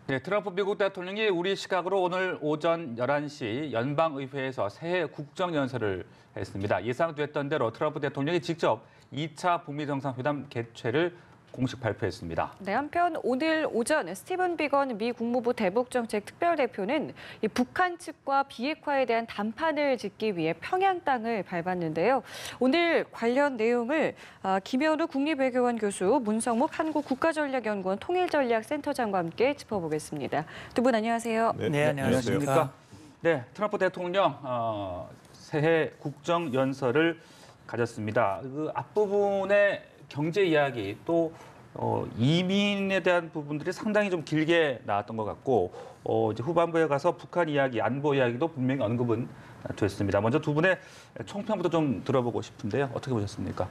네, 트럼프 미국 대통령이 우리 시각으로 오늘 오전 11시 연방의회에서 새해 국정연설을 했습니다. 예상됐던 대로 트럼프 대통령이 직접 2차 북미 정상회담 개최를 공식 발표했습니다. 네, 한편 오늘 오전 스티븐 비건 미 국무부 대북정책 특별대표는 이 북한 측과 비핵화에 대한 담판을 짓기 위해 평양 땅을 밟았는데요. 오늘 관련 내용을 김현우 국립외교원 교수, 문성목 한국국가전략연구원 통일전략센터장과 함께 짚어보겠습니다. 두 분 안녕하세요. 네, 안녕하십니까. 네, 트럼프 대통령 새해 국정연설을 가졌습니다. 그 앞부분에 경제 이야기 또 이민에 대한 부분들이 상당히 좀 길게 나왔던 것 같고 이제 후반부에 가서 북한 이야기, 안보 이야기도 분명히 언급은 됐습니다. 먼저 두 분의 총평부터 좀 들어보고 싶은데요. 어떻게 보셨습니까?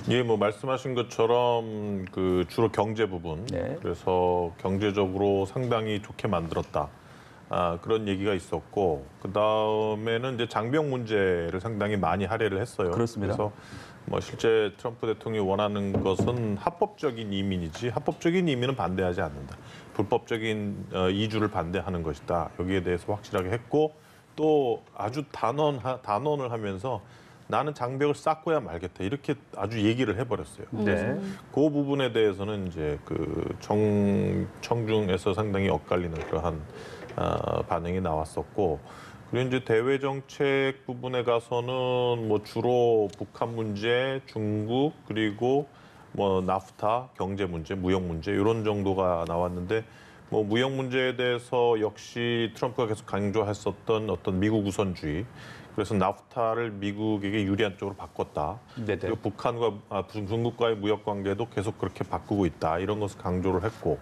예, 뭐 말씀하신 것처럼 그 주로 경제 부분, 네. 그래서 경제적으로 상당히 좋게 만들었다. 그런 얘기가 있었고 그 다음에는 이제 장벽 문제를 상당히 많이 할애를 했어요. 그렇습니다. 그래서 뭐 실제 트럼프 대통령이 원하는 것은 합법적인 이민이지 합법적인 이민은 반대하지 않는다. 불법적인 이주를 반대하는 것이다. 여기에 대해서 확실하게 했고 또 아주 단언을 하면서 나는 장벽을 쌓고야 말겠다. 이렇게 아주 얘기를 해버렸어요. 네. 그 부분에 대해서는 이제 그 청중에서 상당히 엇갈리는 그러한 반응이 나왔었고. 그리고 이제 대외 정책 부분에 가서는 뭐 주로 북한 문제, 중국 그리고 뭐 나프타, 경제 문제, 무역 문제 이런 정도가 나왔는데 뭐 무역 문제에 대해서 역시 트럼프가 계속 강조했었던 어떤 미국 우선주의. 그래서 나프타를 미국에게 유리한 쪽으로 바꿨다. 네네. 그리고 북한과 중국과의 무역 관계도 계속 그렇게 바꾸고 있다. 이런 것을 강조를 했고.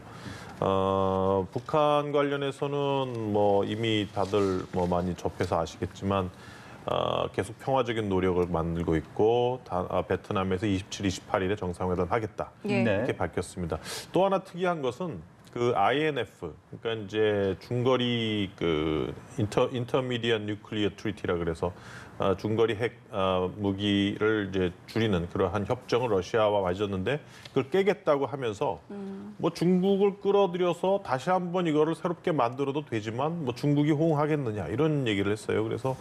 북한 관련해서는 뭐 이미 다들 뭐 많이 접해서 아시겠지만 계속 평화적인 노력을 만들고 있고 베트남에서 27, 28일에 정상회담 하겠다 예. 네. 이렇게 밝혔습니다. 또 하나 특이한 것은 그 INF 그러니까 이제 중거리 그 인터미디엇 뉴클리어 트리티라 그래서 중거리 핵 무기를 이제 줄이는 그러한 협정을 러시아와 맺었는데 그걸 깨겠다고 하면서 뭐 중국을 끌어들여서 다시 한번 이거를 새롭게 만들어도 되지만 뭐 중국이 호응하겠느냐 이런 얘기를 했어요. 그래서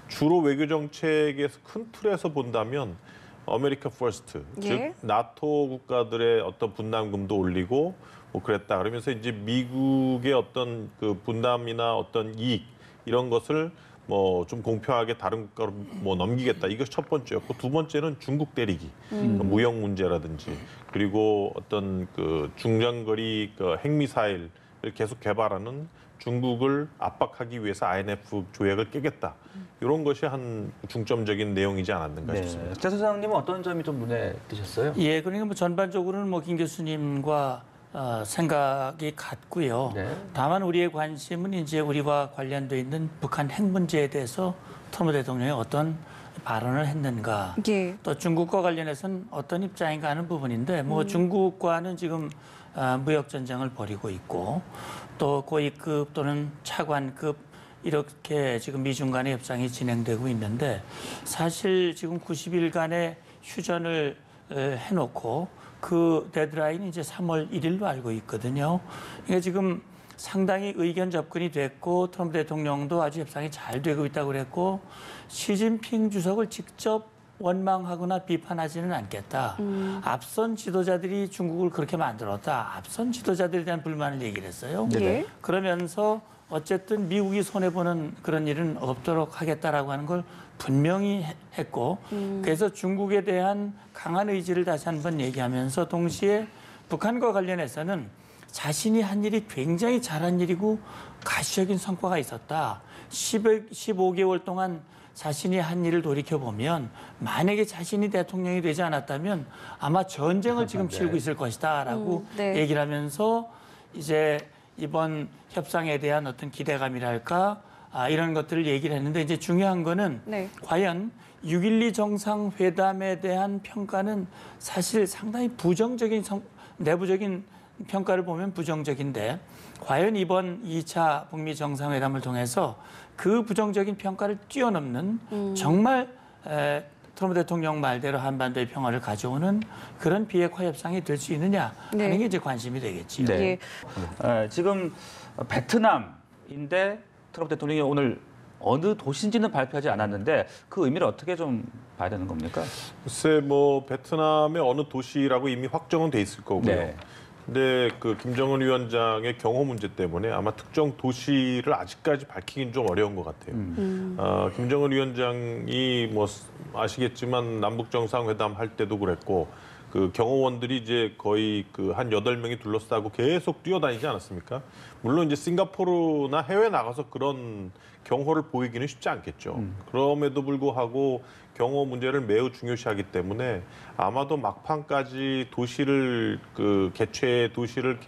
주로 외교 정책에서 큰 틀에서 본다면 아메리카 퍼스트, 예. 즉 나토 국가들의 어떤 분담금도 올리고 뭐 그랬다. 그러면서 이제 미국의 어떤 그 분담이나 어떤 이익 이런 것을 뭐 좀 공평하게 다른 국가로 뭐 넘기겠다. 이것이 첫 번째였고 두 번째는 중국 때리기, 무역 문제라든지 그리고 어떤 그 중장거리 그 핵미사일을 계속 개발하는 중국을 압박하기 위해서 INF 조약을 깨겠다. 이런 것이 한 중점적인 내용이지 않았는가 싶습니다. 네. 제 소장님은 어떤 점이 좀 눈에 띄셨어요? 예, 그러니까 뭐 전반적으로는 뭐 김 교수님과 생각이 같고요. 네. 다만 우리의 관심은 이제 우리와 관련돼 있는 북한 핵 문제에 대해서 트럼프 대통령이 어떤 발언을 했는가, 예. 또 중국과 관련해서는 어떤 입장인가 하는 부분인데, 뭐 중국과는 지금 무역 전쟁을 벌이고 있고, 또 고위급 또는 차관급 이렇게 지금 미중 간의 협상이 진행되고 있는데, 사실 지금 90일간의 휴전을 해놓고 그 데드라인이 이제 3월 1일로 알고 있거든요. 그러니까 지금 상당히 의견 접근이 됐고 트럼프 대통령도 아주 협상이 잘 되고 있다고 그랬고 시진핑 주석을 직접 원망하거나 비판하지는 않겠다. 앞선 지도자들이 중국을 그렇게 만들었다. 앞선 지도자들에 대한 불만을 얘기를 했어요. 예. 그러면서 어쨌든 미국이 손해보는 그런 일은 없도록 하겠다라고 하는 걸 분명히 했고 그래서 중국에 대한 강한 의지를 다시 한번 얘기하면서 동시에 북한과 관련해서는 자신이 한 일이 굉장히 잘한 일이고 가시적인 성과가 있었다. 15개월 동안 자신이 한 일을 돌이켜보면 만약에 자신이 대통령이 되지 않았다면 아마 전쟁을 지금 치르고 있을 것이다라고 네. 얘기를 하면서 이제 이번 협상에 대한 어떤 기대감이랄까 이런 것들을 얘기를 했는데 이제 중요한 거는 네. 과연 6.12 정상회담에 대한 평가는 사실 상당히 부정적인 내부적인 평가를 보면 부정적인데 과연 이번 2차 북미 정상회담을 통해서 그 부정적인 평가를 뛰어넘는 정말 트럼프 대통령 말대로 한반도의 평화를 가져오는 그런 비핵화 협상이 될 수 있느냐 하는 게 이제 관심이 되겠지요. 네. 지금 베트남인데 트럼프 대통령이 오늘 어느 도시인지는 발표하지 않았는데 그 의미를 어떻게 좀 봐야 되는 겁니까? 글쎄 뭐 베트남의 어느 도시라고 이미 확정은 돼 있을 거고요. 네. 근데 그 김정은 위원장의 경호 문제 때문에 아마 특정 도시를 아직까지 밝히긴 좀 어려운 것 같아요. 김정은 위원장이 뭐 아시겠지만 남북 정상회담 할 때도 그랬고 그 경호원들이 이제 거의 그 한 8명이 둘러싸고 계속 뛰어다니지 않았습니까? 물론 이제 싱가포르나 해외 나가서 그런 경호를 보이기는 쉽지 않겠죠. 그럼에도 불구하고 경호 문제를 매우 중요시하기 때문에 아마도 막판까지 도시를 그 개최 도시를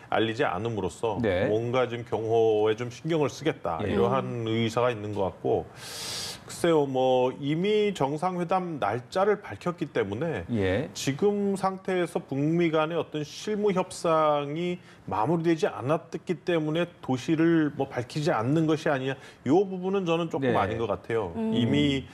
알리지 않음으로써 네. 뭔가 좀 경호에 좀 신경을 쓰겠다 이러한 의사가 있는 것 같고 글쎄요 뭐 이미 정상회담 날짜를 밝혔기 때문에 예. 지금 상태에서 북미 간의 어떤 실무 협상이 마무리되지 않았기 때문에 도시를 뭐 밝히지 않는 것이 아니냐. 이 부분은 저는 조금 네. 아닌 것 같아요. 이미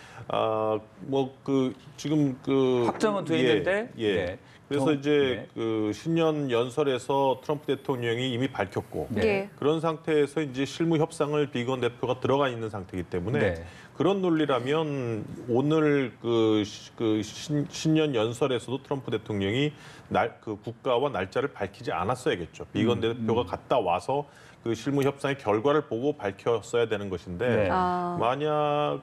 뭐 그 지금 그 확정은 돼 있는데 네. 그래서 이제 그 신년 연설에서 트럼프 대통령이 이미 밝혔고 네. 그런 상태에서 이제 실무 협상을 비건 대표가 들어가 있는 상태이기 때문에 네. 그런 논리라면 오늘 신년 연설에서도 트럼프 대통령이 그 국가와 날짜를 밝히지 않았어야겠죠. 비건 대표가 갔다 와서 그 실무 협상의 결과를 보고 밝혔어야 되는 것인데 네. 만약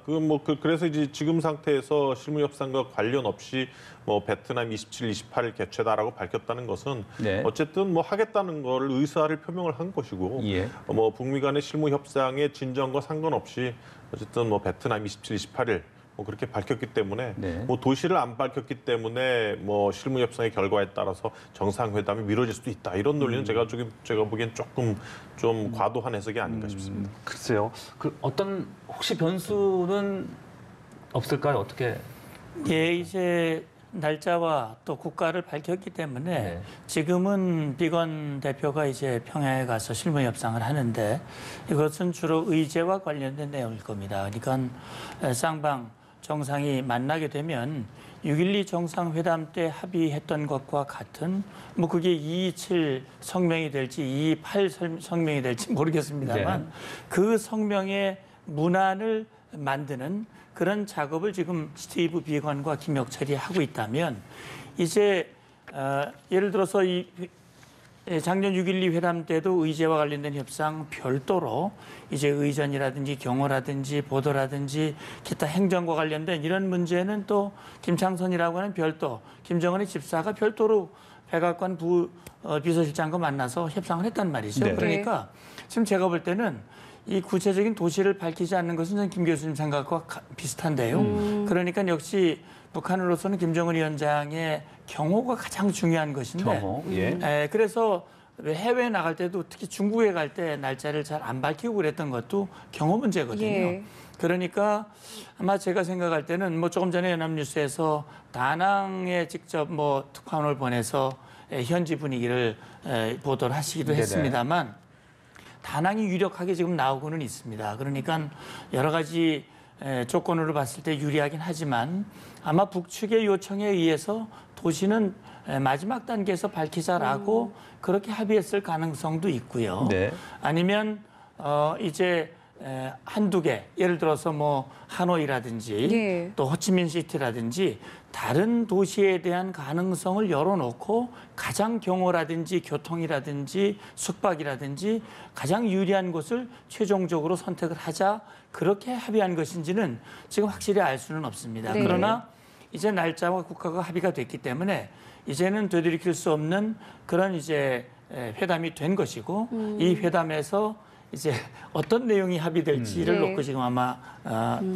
그래서 이제 지금 상태에서 실무 협상과 관련 없이 뭐 베트남 27, 28일 개최다라고 밝혔다는 것은 네. 어쨌든 뭐 하겠다는 걸 의사를 표명을 한 것이고 예. 뭐 북미 간의 실무 협상의 진전과 상관없이 어쨌든 뭐 베트남 27, 28일 뭐 그렇게 밝혔기 때문에 네. 뭐 도시를 안 밝혔기 때문에 뭐 실무 협상의 결과에 따라서 정상회담이 미뤄질 수도 있다 이런 논리는 제가 보기엔 조금 좀 과도한 해석이 아닌가 싶습니다. 글쎄요. 그 어떤 혹시 변수는 없을까요? 어떻게? 예, 이제 날짜와 또 국가를 밝혔기 때문에 네. 지금은 비건 대표가 이제 평양에 가서 실무 협상을 하는데 이것은 주로 의제와 관련된 내용일 겁니다. 그러니까 쌍방 정상이 만나게 되면 6.12 정상회담 때 합의했던 것과 같은 뭐 그게 227 성명이 될지 228 성명이 될지 모르겠습니다만 네. 그 성명의 문안을 만드는 그런 작업을 지금 스티브 비건과 김혁철이 하고 있다면 이제 예를 들어서 작년 6.12 회담 때도 의제와 관련된 협상 별도로 이제 의전이라든지 경호라든지 보도라든지 기타 행정과 관련된 이런 문제는 또 김창선이라고 하는 별도, 김정은의 집사가 별도로 백악관 비서실장과 만나서 협상을 했단 말이죠. 네. 그러니까 지금 제가 볼 때는 이 구체적인 도시를 밝히지 않는 것은 저는 김 교수님 생각과 비슷한데요. 그러니까 역시 북한으로서는 김정은 위원장의 경호가 가장 중요한 것인데 경호, 예. 그래서 해외에 나갈 때도 특히 중국에 갈 때 날짜를 잘 안 밝히고 그랬던 것도 경호 문제거든요. 예. 그러니까 아마 제가 생각할 때는 뭐 조금 전에 연합뉴스에서 다낭에 직접 뭐 특파원을 보내서 현지 분위기를 보도를 하시기도 네네. 했습니다만 다낭이 유력하게 지금 나오고는 있습니다. 그러니까 여러 가지 조건으로 봤을 때 유리하긴 하지만 아마 북측의 요청에 의해서 도시는 마지막 단계에서 밝히자라고 그렇게 합의했을 가능성도 있고요. 네. 아니면 이제 한두 개, 예를 들어서 뭐 하노이라든지 예. 또 호치민시티라든지 다른 도시에 대한 가능성을 열어놓고 가장 경호라든지 교통이라든지 숙박이라든지 가장 유리한 곳을 최종적으로 선택을 하자 그렇게 합의한 것인지는 지금 확실히 알 수는 없습니다. 네. 그러나 이제 날짜와 국가가 합의가 됐기 때문에 이제는 되돌이킬 수 없는 그런 이제 회담이 된 것이고 이 회담에서 이제 어떤 내용이 합의될지를 네. 놓고 지금 아마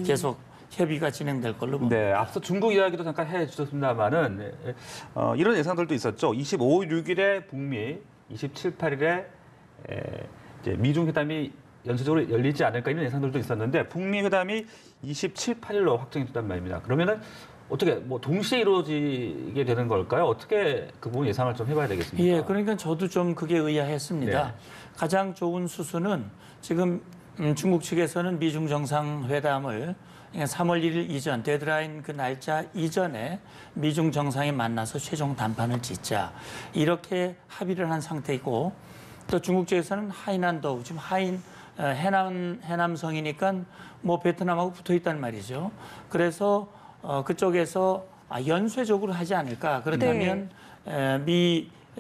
계속 협의가 진행될 걸로 봅니다. 네, 앞서 중국 이야기도 잠깐 해주셨습니다만은 이런 예상들도 있었죠. 25일, 6일에 북미, 27, 8일에 이제 미중 회담이 연쇄적으로 열리지 않을까 이런 예상들도 있었는데 북미 회담이 27, 8일로 확정이 됐단 말입니다. 그러면은 어떻게 뭐 동시에 이루어지게 되는 걸까요? 어떻게 그 부분 예상을 좀 해봐야 되겠습니까? 예, 그러니까 저도 좀 그게 의아했습니다. 네. 가장 좋은 수순은 지금 중국 측에서는 미중 정상회담을 그러니까 3월 1일 이전 데드라인 그 날짜 이전에 미중 정상이 만나서 최종 담판을 짓자 이렇게 합의를 한 상태이고 또 중국 쪽에서는 하이난도우 지금 해남성이니까 뭐 베트남하고 붙어 있단 말이죠. 그래서 그쪽에서 연쇄적으로 하지 않을까. 그렇다면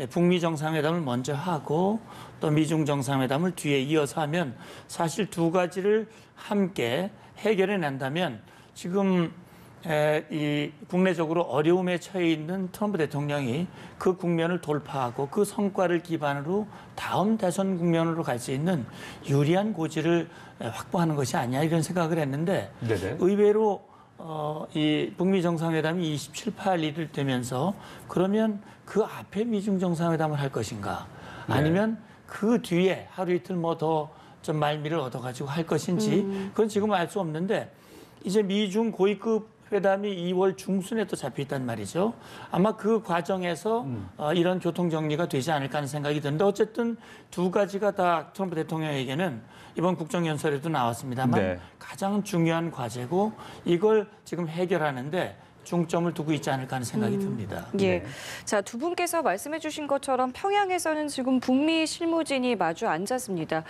북미 정상회담을 먼저 하고 또 미중 정상회담을 뒤에 이어서 하면 사실 두 가지를 함께 해결해 낸다면 지금 이 국내적으로 어려움에 처해 있는 트럼프 대통령이 그 국면을 돌파하고 그 성과를 기반으로 다음 대선 국면으로 갈 수 있는 유리한 고지를 확보하는 것이 아니냐 이런 생각을 했는데 네네. 의외로 이 북미 정상회담이 27, 8일을 되면서 그러면 그 앞에 미중 정상회담을 할 것인가 아니면 그 뒤에 하루 이틀 뭐 더 좀 말미를 얻어가지고 할 것인지 그건 지금 알 수 없는데 이제 미중 고위급 회담이 2월 중순에 또 잡혀 있단 말이죠. 아마 그 과정에서 이런 교통 정리가 되지 않을까 하는 생각이 드는데 어쨌든 두 가지가 다 트럼프 대통령에게는 이번 국정연설에도 나왔습니다만 네. 가장 중요한 과제고 이걸 지금 해결하는데 중점을 두고 있지 않을까 하는 생각이 듭니다. 예. 네. 자, 두 분께서 말씀해 주신 것처럼 평양에서는 지금 북미 실무진이 마주 앉았습니다.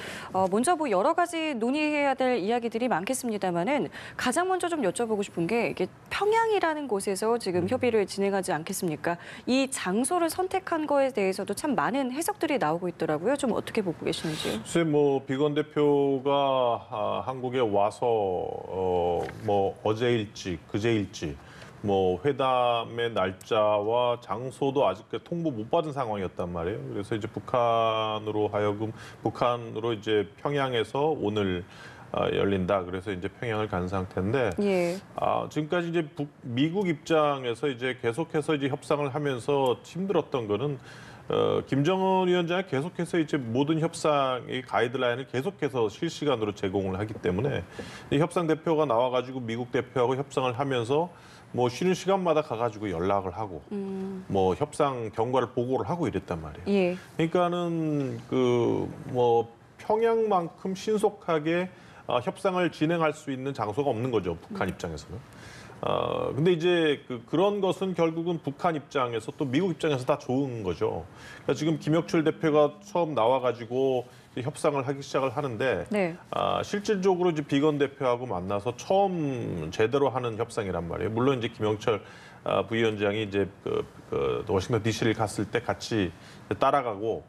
먼저 뭐 여러 가지 논의해야 될 이야기들이 많겠습니다만은 가장 먼저 좀 여쭤보고 싶은 게 이게 평양이라는 곳에서 지금 협의를 진행하지 않겠습니까? 이 장소를 선택한 거에 대해서도 참 많은 해석들이 나오고 있더라고요. 좀 어떻게 보고 계시는지요? 글쎄 뭐 비건 대표가 한국에 와서 뭐 어제일지 그제일지 뭐 회담의 날짜와 장소도 아직 통보 못 받은 상황이었단 말이에요. 그래서 이제 북한으로 이제 평양에서 오늘 열린다. 그래서 이제 평양을 간 상태인데 예. 지금까지 이제 미국 입장에서 이제 계속해서 이제 협상을 하면서 힘들었던 거는 김정은 위원장이 계속해서 이제 모든 협상의 가이드라인을 계속해서 실시간으로 제공을 하기 때문에 이 협상 대표가 나와가지고 미국 대표하고 협상을 하면서 뭐 쉬는 시간마다 가가지고 연락을 하고 뭐 협상 경과를 보고를 하고 이랬단 말이에요. 예. 그러니까는 그 뭐 평양만큼 신속하게 협상을 진행할 수 있는 장소가 없는 거죠. 북한 입장에서는. 근데 이제 그런 것은 결국은 북한 입장에서 또 미국 입장에서 다 좋은 거죠. 그러니까 지금 김혁철 대표가 처음 나와가지고 협상을 하기 시작을 하는데 네. 실질적으로 이제 비건 대표하고 만나서 처음 제대로 하는 협상이란 말이에요. 물론 이제 김영철 부위원장이 이제 그 워싱턴 D.C.를 갔을 때 같이 따라가고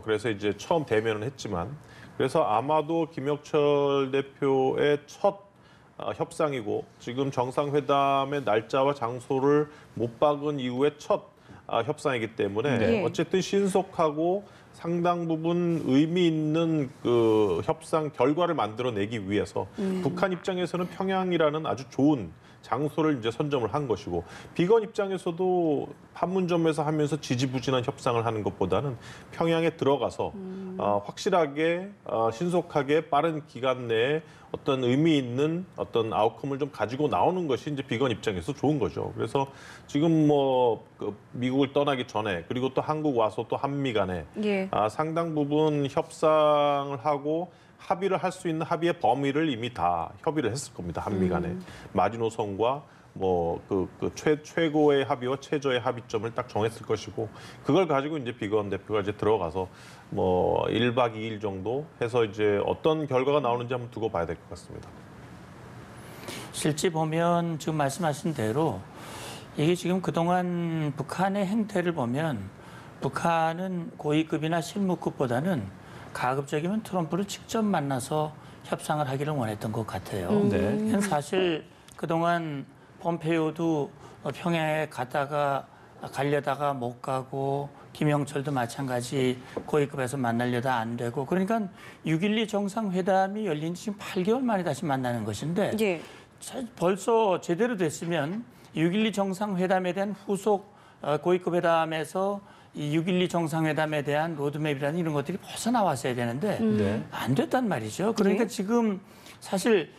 그래서 이제 처음 대면은 했지만 그래서 아마도 김혁철 대표의 첫 협상이고 지금 정상회담의 날짜와 장소를 못 박은 이후에 첫 협상이기 때문에 네. 어쨌든 신속하고 상당 부분 의미 있는 그 협상 결과를 만들어내기 위해서 북한 입장에서는 평양이라는 아주 좋은 장소를 이제 선점을 한 것이고 비건 입장에서도 판문점에서 하면서 지지부진한 협상을 하는 것보다는 평양에 들어가서 확실하게 신속하게 빠른 기간 내에 어떤 의미 있는 어떤 아웃컴을 좀 가지고 나오는 것이 이제 비건 입장에서 좋은 거죠. 그래서 지금 뭐 미국을 떠나기 전에 그리고 또 한국 와서 또 한미 간에 예. 상당 부분 협상을 하고 합의를 할 수 있는 합의의 범위를 이미 다 협의를 했을 겁니다. 한미 간에 마지노선과 뭐 최고의 합의와 최저의 합의점을 딱 정했을 것이고 그걸 가지고 이제 비건 대표가 이제 들어가서 뭐 1박 2일 정도 해서 이제 어떤 결과가 나오는지 한번 두고 봐야 될 것 같습니다. 실제 보면 지금 말씀하신 대로 이게 지금 그동안 북한의 행태를 보면 북한은 고위급이나 실무급보다는 가급적이면 트럼프를 직접 만나서 협상을 하기를 원했던 것 같아요. 네. 사실 그동안 폼페이오도 평양에 가려다가 못 가고 김영철도 마찬가지 고위급에서 만나려다 안 되고 그러니까 6.12 정상회담이 열린 지 지금 8개월 만에 다시 만나는 것인데 예. 벌써 제대로 됐으면 6.12 정상회담에 대한 후속 고위급 회담에서 이 6.12 정상회담에 대한 로드맵이라는 이런 것들이 벌써 나왔어야 되는데 네. 안 됐단 말이죠. 그러니까 네. 지금 사실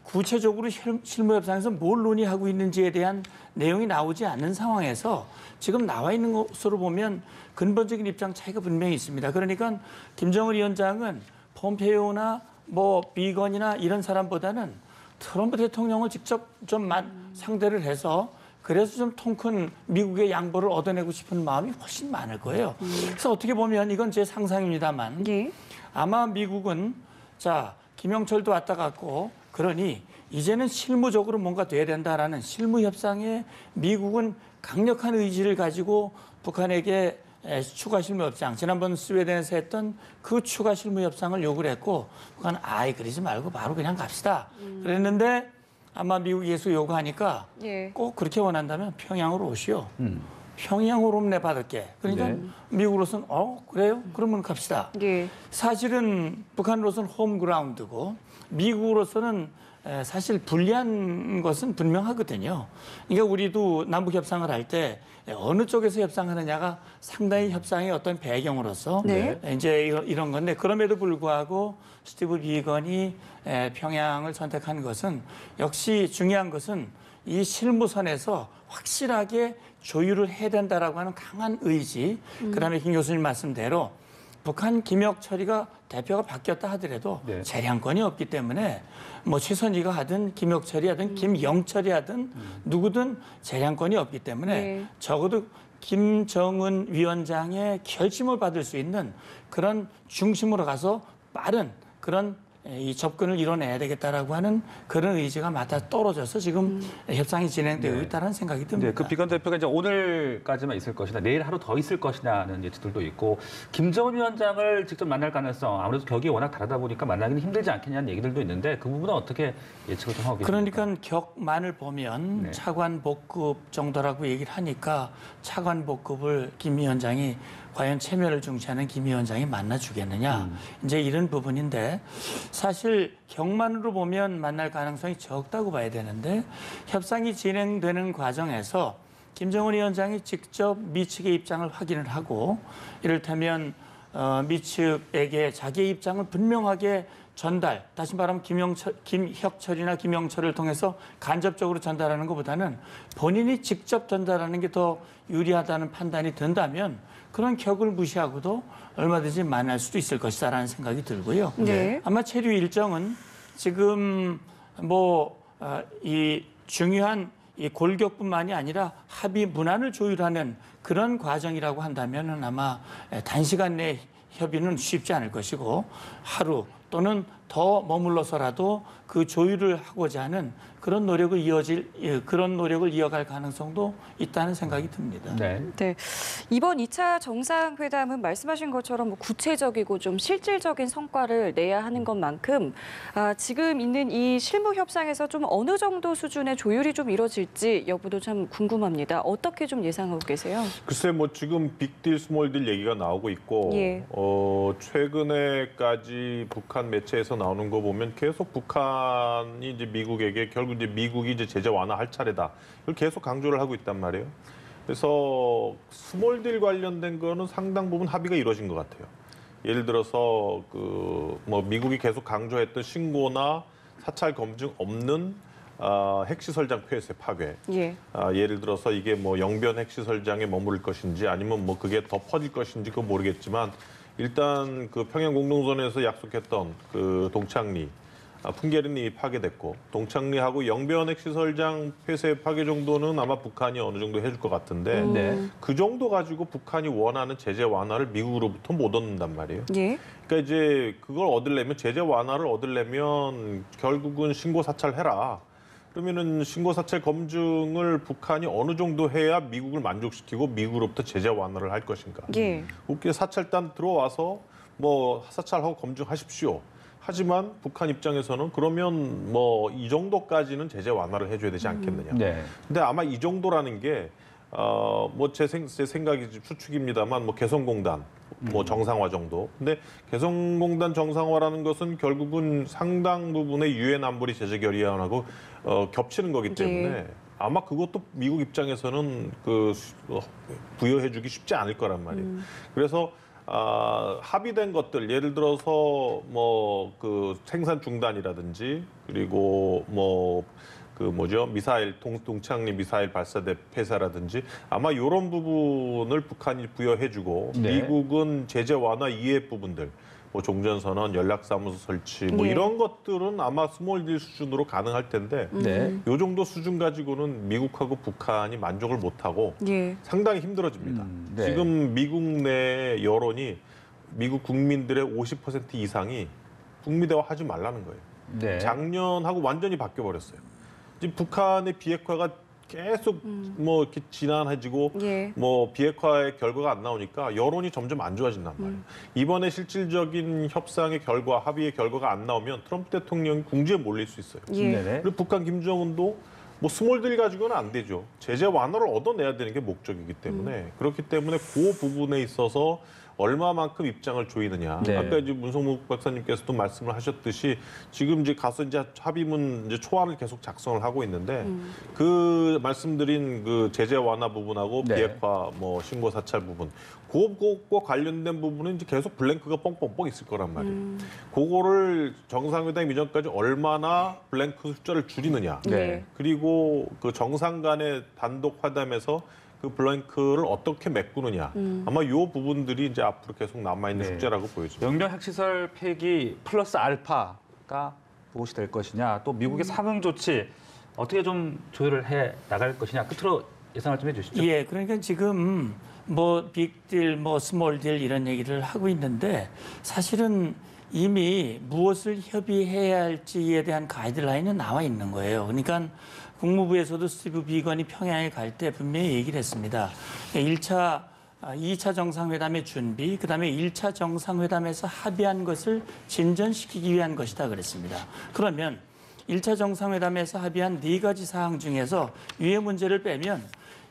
구체적으로 실무협상에서 뭘 논의하고 있는지에 대한 내용이 나오지 않는 상황에서 지금 나와 있는 것으로 보면 근본적인 입장 차이가 분명히 있습니다. 그러니까 김정은 위원장은 폼페이오나 뭐 비건이나 이런 사람보다는 트럼프 대통령을 직접 좀 상대를 해서 그래서 좀 통 큰 미국의 양보를 얻어내고 싶은 마음이 훨씬 많을 거예요. 그래서 어떻게 보면 이건 제 상상입니다만 예. 아마 미국은 자 김영철도 왔다 갔고 그러니 이제는 실무적으로 뭔가 돼야 된다라는 실무 협상에 미국은 강력한 의지를 가지고 북한에게 추가 실무 협상, 지난번 스웨덴에서 했던 그 추가 실무 협상을 요구를 했고 북한은 아이 그러지 말고 바로 그냥 갑시다. 그랬는데 아마 미국이 계속 요구하니까 예. 꼭 그렇게 원한다면 평양으로 오시오. 평양으로 내 받을게. 그러니까 네. 미국으로서는 그래요? 그러면 갑시다. 예. 사실은 북한으로서는 홈그라운드고 미국으로서는 사실 불리한 것은 분명하거든요. 그러니까 우리도 남북 협상을 할 때 어느 쪽에서 협상하느냐가 상당히 협상의 어떤 배경으로서 네. 이제 이런 건데 그럼에도 불구하고 스티브 비건이 평양을 선택한 것은 역시 중요한 것은 이 실무선에서 확실하게 조율을 해야 된다라고 하는 강한 의지. 그다음에 김 교수님 말씀대로 북한 김혁철이가 대표가 바뀌었다 하더라도 네. 재량권이 없기 때문에 뭐 최선희가 하든 김혁철이 하든 김영철이 하든 누구든 재량권이 없기 때문에 네. 적어도 김정은 위원장의 결심을 받을 수 있는 그런 중심으로 가서 빠른 그런 이 접근을 이뤄내야 되겠다라고 하는 그런 의지가 맞아 떨어져서 지금 협상이 진행되고 있다는 생각이 듭니다. 네, 그 비건 대표가 이제 오늘까지만 있을 것이다, 내일 하루 더 있을 것이라는 예측들도 있고, 김정은 위원장을 직접 만날 가능성, 아무래도 격이 워낙 다르다 보니까 만나기는 힘들지 않겠냐는 얘기들도 있는데 그 부분은 어떻게 예측을 좀 하고 계십니까? 그러니까 격만을 보면 네. 차관 복급 정도라고 얘기를 하니까 차관 복급을 김 위원장이 과연 체면을 중시하는 김 위원장이 만나주겠느냐 이제 이런 부분인데 사실 격만으로 보면 만날 가능성이 적다고 봐야 되는데 협상이 진행되는 과정에서 김정은 위원장이 직접 미 측의 입장을 확인을 하고 이를테면 미 측에게 자기의 입장을 분명하게 전달, 다시 말하면 김혁철이나 김영철을 통해서 간접적으로 전달하는 것보다는 본인이 직접 전달하는 게 더 유리하다는 판단이 든다면 그런 격을 무시하고도 얼마든지 만날 수도 있을 것이다라는 생각이 들고요. 네. 아마 체류 일정은 지금 이 중요한 이 골격뿐만이 아니라 합의 문안을 조율하는 그런 과정이라고 한다면은 아마 단시간 내 협의는 쉽지 않을 것이고 하루 또는 더 머물러서라도 그 조율을 하고자 하는 그런 노력을 이어갈 가능성도 있다는 생각이 듭니다. 네. 네. 이번 2차 정상회담은 말씀하신 것처럼 뭐 구체적이고 좀 실질적인 성과를 내야 하는 것만큼 지금 있는 이 실무 협상에서 좀 어느 정도 수준의 조율이 좀 이뤄질지 여부도 참 궁금합니다. 어떻게 좀 예상하고 계세요? 글쎄 뭐 지금 빅딜 스몰딜 얘기가 나오고 있고 예. 최근에까지 북한 매체에서 나오는 거 보면 계속 북한이 이제 미국에게 결국 이제 미국이 이제 제재 완화할 차례다. 이걸 계속 강조를 하고 있단 말이에요. 그래서 스몰딜 관련된 거는 상당 부분 합의가 이루어진 것 같아요. 예를 들어서 뭐 미국이 계속 강조했던 신고나 사찰 검증 없는 핵시설장 폐쇄 파괴. 예. 예를 들어서 이게 뭐 영변 핵시설장에 머무를 것인지 아니면 뭐 그게 더 퍼질 것인지 그건 모르겠지만 일단 그 평양 공동선언에서 약속했던 그 동창리 풍계리이 파괴됐고 동창리하고 영변 핵시설장 폐쇄 파괴 정도는 아마 북한이 어느 정도 해줄 것 같은데 네. 그 정도 가지고 북한이 원하는 제재 완화를 미국으로부터 못 얻는단 말이에요. 예. 그러니까 이제 그걸 얻으려면 제재 완화를 얻으려면 결국은 신고 사찰해라. 그러면은 신고 사찰 검증을 북한이 어느 정도 해야 미국을 만족시키고 미국으로부터 제재 완화를 할 것인가. 예. 국회 사찰단 들어와서 뭐 사찰하고 검증하십시오. 하지만 북한 입장에서는 그러면 뭐 이 정도까지는 제재 완화를 해줘야 되지 않겠느냐. 네. 근데 아마 이 정도라는 게 뭐 제 생각이 추측입니다만 뭐 개성공단 뭐 정상화 정도. 근데 개성공단 정상화라는 것은 결국은 상당 부분의 유엔 안보리 제재 결의안하고 겹치는 거기 때문에 아마 그것도 미국 입장에서는 부여해주기 쉽지 않을 거란 말이에요. 그래서 합의된 것들 예를 들어서 뭐 그 생산 중단이라든지 그리고 뭐 미사일 동창리 미사일 발사대 폐쇄라든지 아마 이런 부분을 북한이 부여해주고 네. 미국은 제재 완화 이외의 부분들 뭐 종전선언, 연락사무소 설치 뭐 네. 이런 것들은 아마 스몰 딜 수준으로 가능할 텐데 네. 요 정도 수준 가지고는 미국하고 북한이 만족을 못하고 예. 상당히 힘들어집니다. 네. 지금 미국 내 여론이 미국 국민들의 50% 이상이 북미 대화 하지 말라는 거예요. 네. 작년하고 완전히 바뀌어 버렸어요. 지금 북한의 비핵화가 계속 뭐 이렇게 지난해지고 예. 뭐 비핵화의 결과가 안 나오니까 여론이 점점 안 좋아진단 말이에요. 이번에 실질적인 협상의 결과, 합의의 결과가 안 나오면 트럼프 대통령이 궁지에 몰릴 수 있어요. 예. 네네. 그리고 북한 김정은도 뭐 스몰딜 가지고는 안 되죠. 제재 완화를 얻어내야 되는 게 목적이기 때문에 그렇기 때문에 그 부분에 있어서 얼마만큼 입장을 조이느냐. 네. 아까 이제 문성목 박사님께서도 말씀을 하셨듯이 지금 이제 가서 이제 합의문 이제 초안을 계속 작성을 하고 있는데 그 말씀드린 그 제재 완화 부분하고 네. 비핵화 뭐 신고 사찰 부분 그거과 관련된 부분은 이제 계속 블랭크가 뻥뻥뻥 있을 거란 말이에요. 그거를 정상회담 이전까지 얼마나 블랭크 숫자를 줄이느냐. 네. 그리고 그 정상 간의 단독 화담에서 그 블랭크를 어떻게 메꾸느냐. 아마 이 부분들이 이제 앞으로 계속 남아있는 네. 숙제라고 보여집니다. 명령 핵시설 폐기 플러스 알파가 무엇이 될 것이냐, 또 미국의 상응 조치 어떻게 좀 조율을 해 나갈 것이냐, 끝으로 예상을 좀 해주시죠. 예, 그러니까 지금 뭐 빅딜, 뭐 스몰딜 이런 얘기를 하고 있는데 사실은 이미 무엇을 협의해야 할지에 대한 가이드라인은 나와 있는 거예요. 그러니까 국무부에서도 스티브 비건이 평양에 갈 때 분명히 얘기를 했습니다. 2차 정상회담의 준비, 그다음에 1차 정상회담에서 합의한 것을 진전시키기 위한 것이다 그랬습니다. 그러면 1차 정상회담에서 합의한 4가지 사항 중에서 유해 문제를 빼면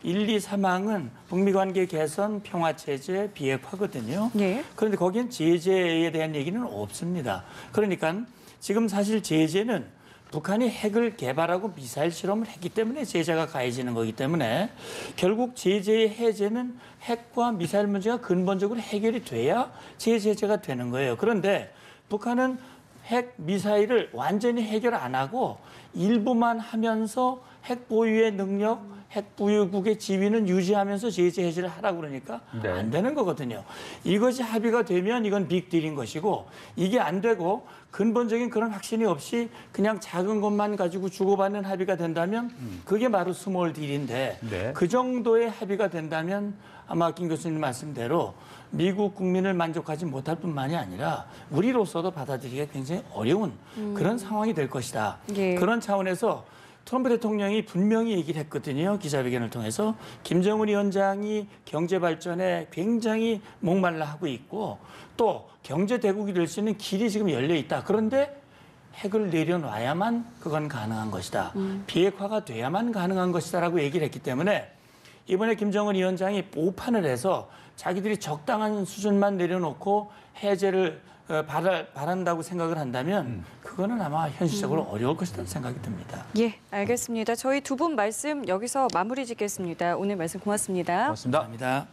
1, 2, 3항은 북미 관계 개선, 평화체제, 비핵화거든요. 예. 그런데 거기엔 제재에 대한 얘기는 없습니다. 그러니까 지금 사실 제재는 북한이 핵을 개발하고 미사일 실험을 했기 때문에 제재가 가해지는 거기 때문에 결국 제재의 해제는 핵과 미사일 문제가 근본적으로 해결이 돼야 제재가 되는 거예요. 그런데 북한은 핵 미사일을 완전히 해결 안 하고 일부만 하면서 핵 보유의 능력, 핵 보유국의 지위는 유지하면서 제재 해제를 하라고 그러니까 네. 안 되는 거거든요. 이것이 합의가 되면 이건 빅딜인 것이고 이게 안 되고 근본적인 그런 확신이 없이 그냥 작은 것만 가지고 주고받는 합의가 된다면 그게 바로 스몰 딜인데 네. 그 정도의 합의가 된다면 아마 김 교수님 말씀대로 미국 국민을 만족하지 못할 뿐만이 아니라 우리로서도 받아들이기가 굉장히 어려운 그런 상황이 될 것이다. 예. 그런 차원에서 트럼프 대통령이 분명히 얘기를 했거든요. 기자회견을 통해서. 김정은 위원장이 경제 발전에 굉장히 목말라 하고 있고 또 경제 대국이 될 수 있는 길이 지금 열려 있다. 그런데 핵을 내려놔야만 그건 가능한 것이다. 비핵화가 돼야만 가능한 것이다라고 얘기를 했기 때문에 이번에 김정은 위원장이 오판을 해서 자기들이 적당한 수준만 내려놓고 해제를 바란다고 생각을 한다면 그거는 아마 현실적으로 어려울 것이라는 생각이 듭니다. 예, 알겠습니다. 저희 두 분 말씀 여기서 마무리 짓겠습니다. 오늘 말씀 고맙습니다. 고맙습니다. 감사합니다.